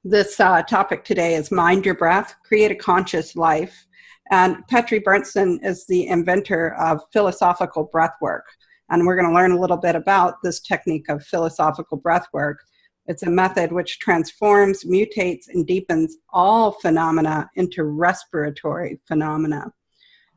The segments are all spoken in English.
This topic today is Mind Your Breath, Create a Conscious Life. And Petri Berntzen is the inventor of philosophical breathwork. And we're going to learn a little bit about this technique of philosophical breathwork. It's a method which transforms, mutates, and deepens all phenomena into respiratory phenomena.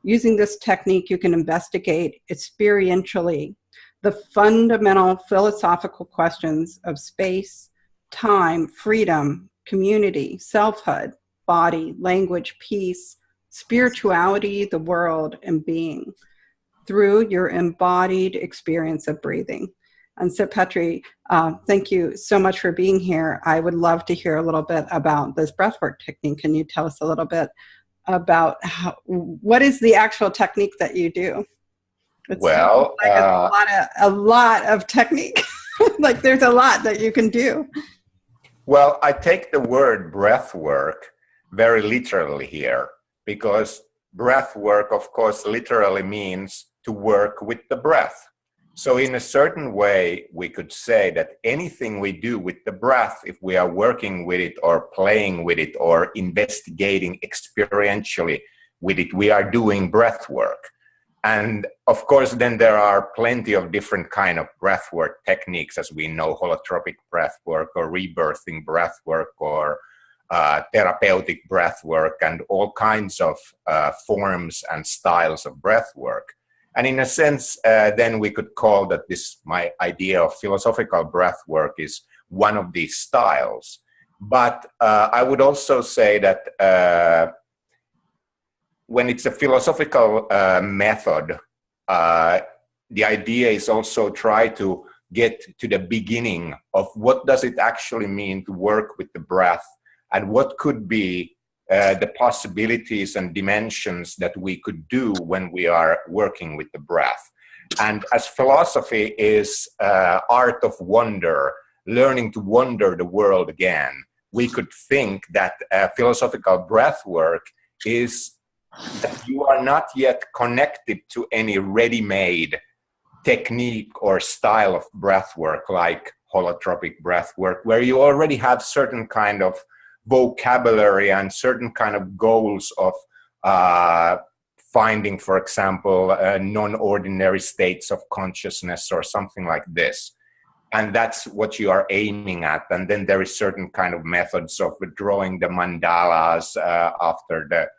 Using this technique, you can investigate experientially the fundamental philosophical questions of space, time, freedom, community, selfhood, body, language, peace, spirituality, the world, and being through your embodied experience of breathing. And so, Petri, thank you so much for being here. I would love to hear a little bit about this breathwork technique. Can you tell us a little bit about what is the actual technique that you do? It well, like a lot of technique. Like there's a lot that you can do. Well, I take the word breath work very literally here, because breath work, of course, literally means to work with the breath. So in a certain way, we could say that anything we do with the breath, if we are working with it or playing with it or investigating experientially with it, we are doing breath work. And of course, then there are plenty of different kind of breathwork techniques, as we know, holotropic breathwork or rebirthing breathwork or therapeutic breathwork, and all kinds of forms and styles of breathwork. And in a sense, then we could call that my idea of philosophical breathwork is one of these styles. But I would also say that when it's a philosophical method, the idea is also try to get to the beginning of what does it actually mean to work with the breath, and what could be the possibilities and dimensions that we could do when we are working with the breath. And as philosophy is art of wonder, learning to wonder the world again, we could think that philosophical breath work is that you are not yet connected to any ready-made technique or style of breath work like holotropic breath work, where you already have certain kind of vocabulary and certain kind of goals of finding, for example, non-ordinary states of consciousness or something like this. And that's what you are aiming at. And then there is certain kind of methods of drawing the mandalas after the...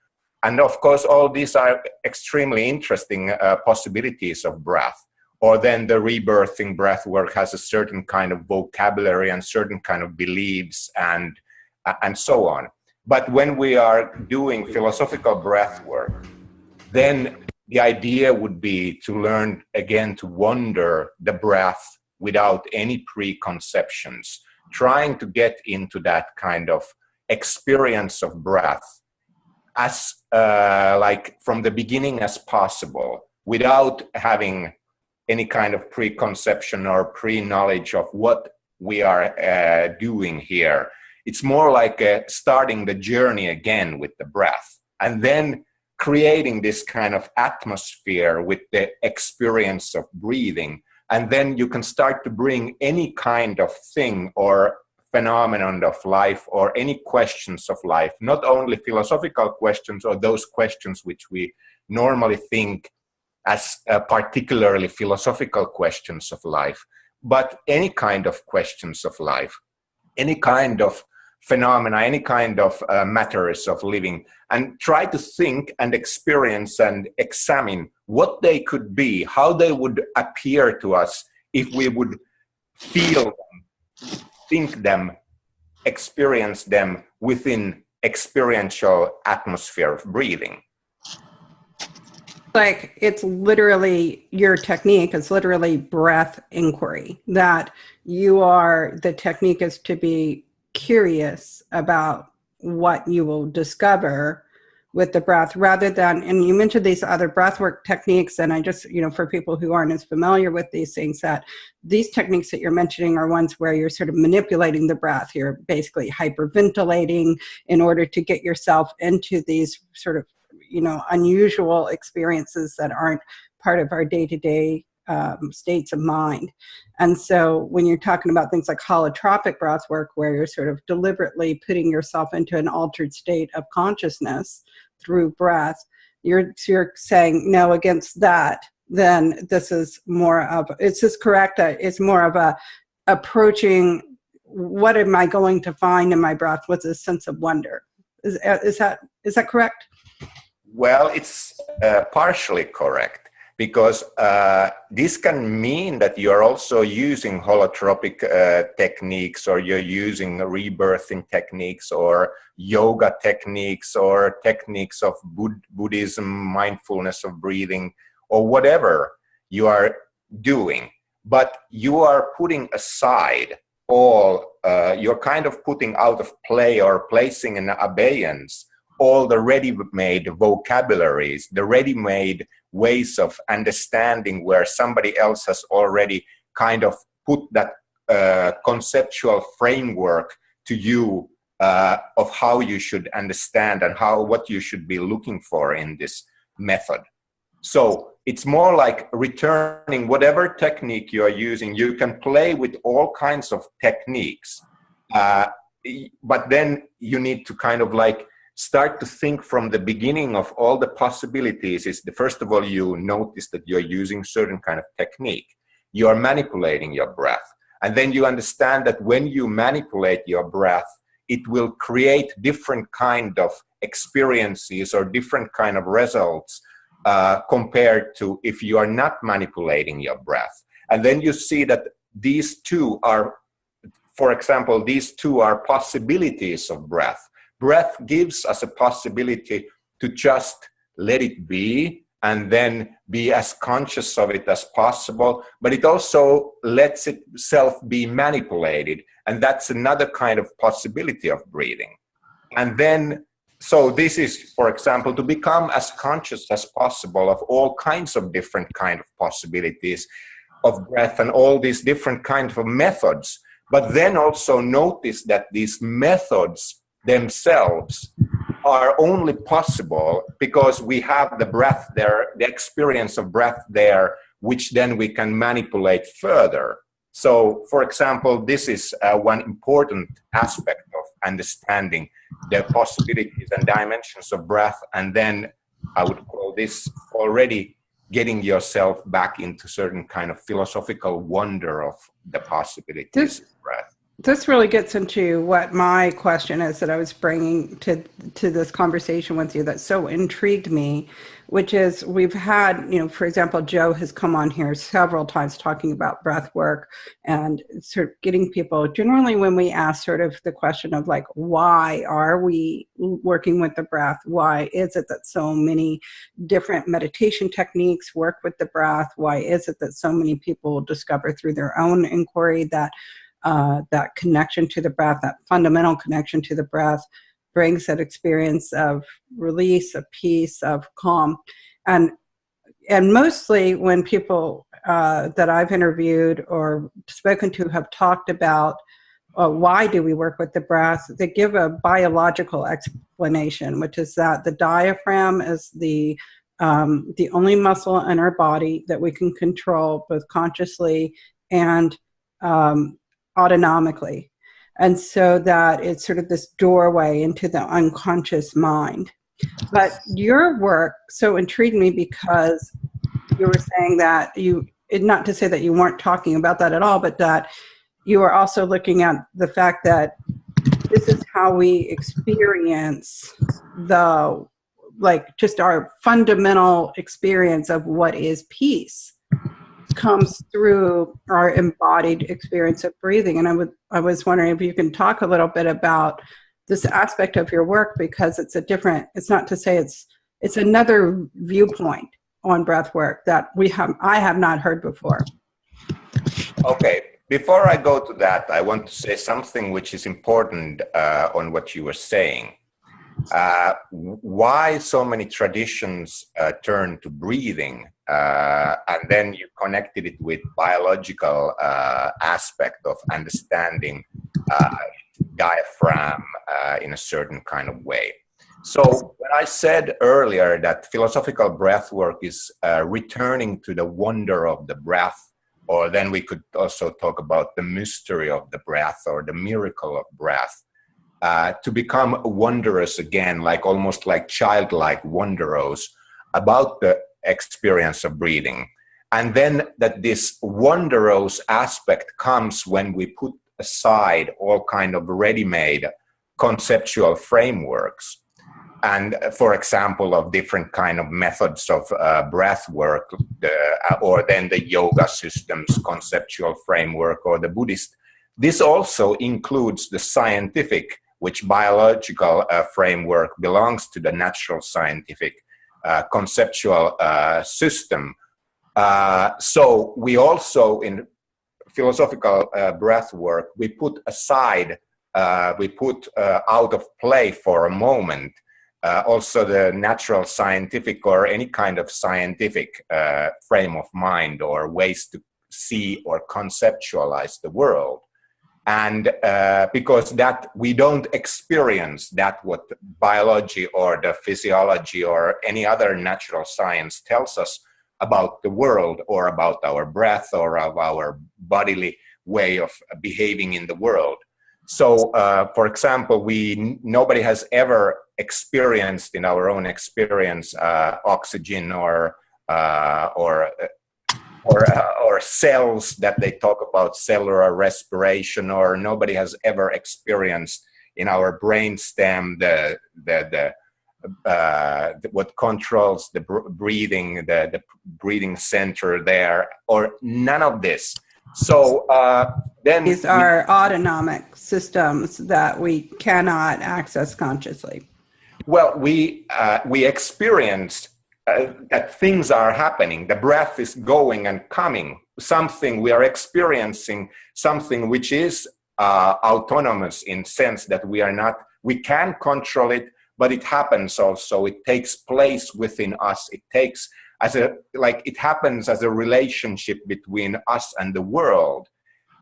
And of course, all these are extremely interesting possibilities of breath. Or then the rebirthing breath work has a certain kind of vocabulary and certain kind of beliefs and so on. But when we are doing philosophical breath work, then the idea would be to learn again to wonder the breath without any preconceptions, trying to get into that kind of experience of breath as like from the beginning as possible, without having any kind of preconception or pre-knowledge of what we are doing here. It's more like starting the journey again with the breath, and then creating this kind of atmosphere with the experience of breathing. And then you can start to bring any kind of thing or phenomenon of life or any questions of life, not only philosophical questions or those questions which we normally think as particularly philosophical questions of life, but any kind of questions of life, any kind of phenomena, any kind of matters of living, and try to think and experience and examine what they could be, how they would appear to us if we would feel them, think them, experience them within experiential atmosphere of breathing. Like it's literally your technique, it's literally breath inquiry, that the technique is to be curious about what you will discover with the breath, rather than, and you mentioned these other breathwork techniques, and I just, for people who aren't as familiar with these things, that these techniques that you're mentioning are ones where you're sort of manipulating the breath. You're basically hyperventilating in order to get yourself into these sort of, unusual experiences that aren't part of our day-to-day states of mind. And so when you're talking about things like holotropic breath work, where you're sort of deliberately putting yourself into an altered state of consciousness through breath, you're saying no against that. Then this is more of, it's just correct. It's more of a approaching, what am I going to find in my breath with a sense of wonder. Is that correct? Well, it's partially correct, because this can mean that you're also using holotropic techniques, or you're using rebirthing techniques, or yoga techniques, or techniques of Buddhism, mindfulness of breathing, or whatever you are doing. But you are putting aside all, you're kind of putting out of play or placing in abeyance all the ready-made vocabularies, the ready-made ways of understanding, where somebody else has already kind of put that conceptual framework to you of how you should understand and what you should be looking for in this method. So it's more like returning whatever technique you are using. You can play with all kinds of techniques, but then you need to kind of like start to think from the beginning of all the possibilities. First of all, you notice that you're using certain kind of technique. You are manipulating your breath. And then you understand that when you manipulate your breath, it will create different kind of experiences or different kind of results compared to if you are not manipulating your breath. And then you see that these two are, for example, these two are possibilities of breath. Breath gives us a possibility to just let it be and then be as conscious of it as possible, but it also lets itself be manipulated, and that's another kind of possibility of breathing. And then, so this is, for example, to become as conscious as possible of all kinds of different kind of possibilities of breath and all these different kinds of methods, but then also notice that these methods themselves are only possible because we have the breath there, the experience of breath there, which then we can manipulate further. So, for example, this is one important aspect of understanding the possibilities and dimensions of breath, and then I would call this already getting yourself back into certain kind of philosophical wonder of the possibilities of breath. This really gets into what my question is that I was bringing to this conversation with you that so intrigued me, which is we've had, for example, Joe has come on here several times talking about breath work and sort of getting people, generally when we ask sort of the question of like, why are we working with the breath? Why is it that so many different meditation techniques work with the breath? Why is it that so many people discover through their own inquiry that that connection to the breath, that fundamental connection to the breath, brings that experience of release, of peace, of calm. And mostly when people that I've interviewed or spoken to have talked about why do we work with the breath, they give a biological explanation, which is that the diaphragm is the only muscle in our body that we can control both consciously and autonomically. And so that it's sort of this doorway into the unconscious mind. But your work so intrigued me because you were saying that not to say that you weren't talking about that at all, but that you are also looking at the fact that this is how we experience just our fundamental experience of what is peace comes through our embodied experience of breathing. And I was wondering if you can talk a little bit about this aspect of your work, because it's not to say it's another viewpoint on breath work that I have not heard before. Okay, before I go to that, I want to say something which is important on what you were saying. Why so many traditions turn to breathing, and then you connected it with biological aspect of understanding diaphragm in a certain kind of way. So when I said earlier that philosophical breathwork is returning to the wonder of the breath, or then we could also talk about the mystery of the breath or the miracle of breath, to become wondrous again, like almost like childlike wondrous about the experience of breathing. And then that this wondrous aspect comes when we put aside all kind of ready-made conceptual frameworks. And for example, of different kind of methods of breath work, or then the yoga systems conceptual framework, or the Buddhist. This also includes the scientific, which biological framework belongs to the natural scientific conceptual system. So we also, in philosophical breath work, we put aside, we put out of play for a moment also the natural scientific or any kind of scientific frame of mind or ways to see or conceptualize the world. And because that we don't experience that what biology or the physiology or any other natural science tells us about the world or about our breath or of our bodily way of behaving in the world. So, for example, nobody has ever experienced in our own experience oxygen or cells that they talk about, cellular respiration, or nobody has ever experienced in our brainstem what controls the breathing, the breathing center there, or none of this. So then these are autonomic systems that we cannot access consciously. Well, we experienced that things are happening. The breath is going and coming. Something we are experiencing, something which is autonomous in sense that we can control it, but it happens also. It takes place within us. It takes it happens as a relationship between us and the world.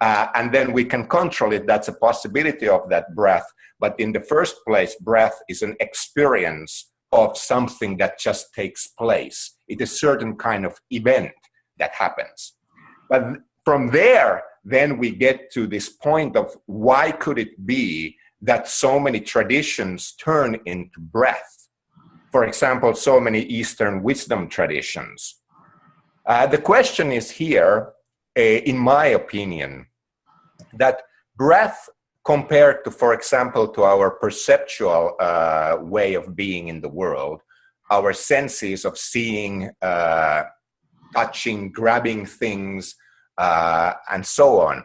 And then we can control it. That's a possibility of that breath. But in the first place, breath is an experience of something that just takes place. It is a certain kind of event that happens. But from there, then we get to this point of why could it be that so many traditions turn into breath? For example, so many Eastern wisdom traditions. The question is here, in my opinion, that breath compared to, for example, to our perceptual way of being in the world, our senses of seeing, touching, grabbing things, and so on,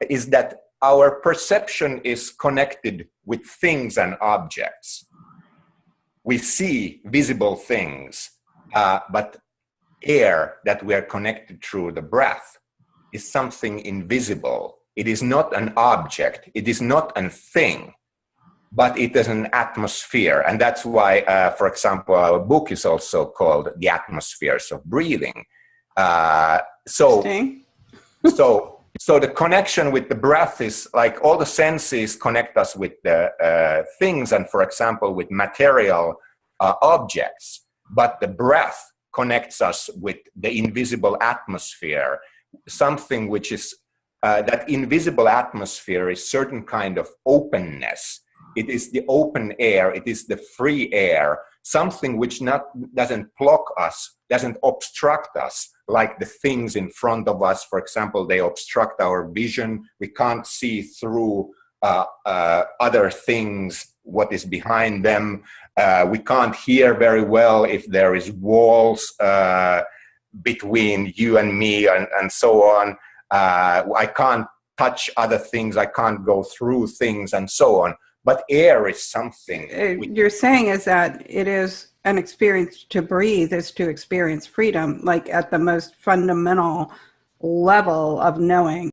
is that our perception is connected with things and objects. We see visible things, but air that we are connected through the breath is something invisible. It is not an object. It is not a thing, but it is an atmosphere. And that's why, for example, our book is also called The Atmospheres of Breathing. So the connection with the breath is like all the senses connect us with the things and, for example, with material objects. But the breath connects us with the invisible atmosphere, something which is that invisible atmosphere is certain kind of openness. It is the open air. It is the free air, something which doesn't block us, doesn't obstruct us, like the things in front of us. For example, they obstruct our vision. We can't see through other things, what is behind them. We can't hear very well if there is walls between you and me and so on. I can't touch other things. I can't go through things and so on. But air is something. You're saying is that it is an experience to breathe is to experience freedom, like at the most fundamental level of knowing.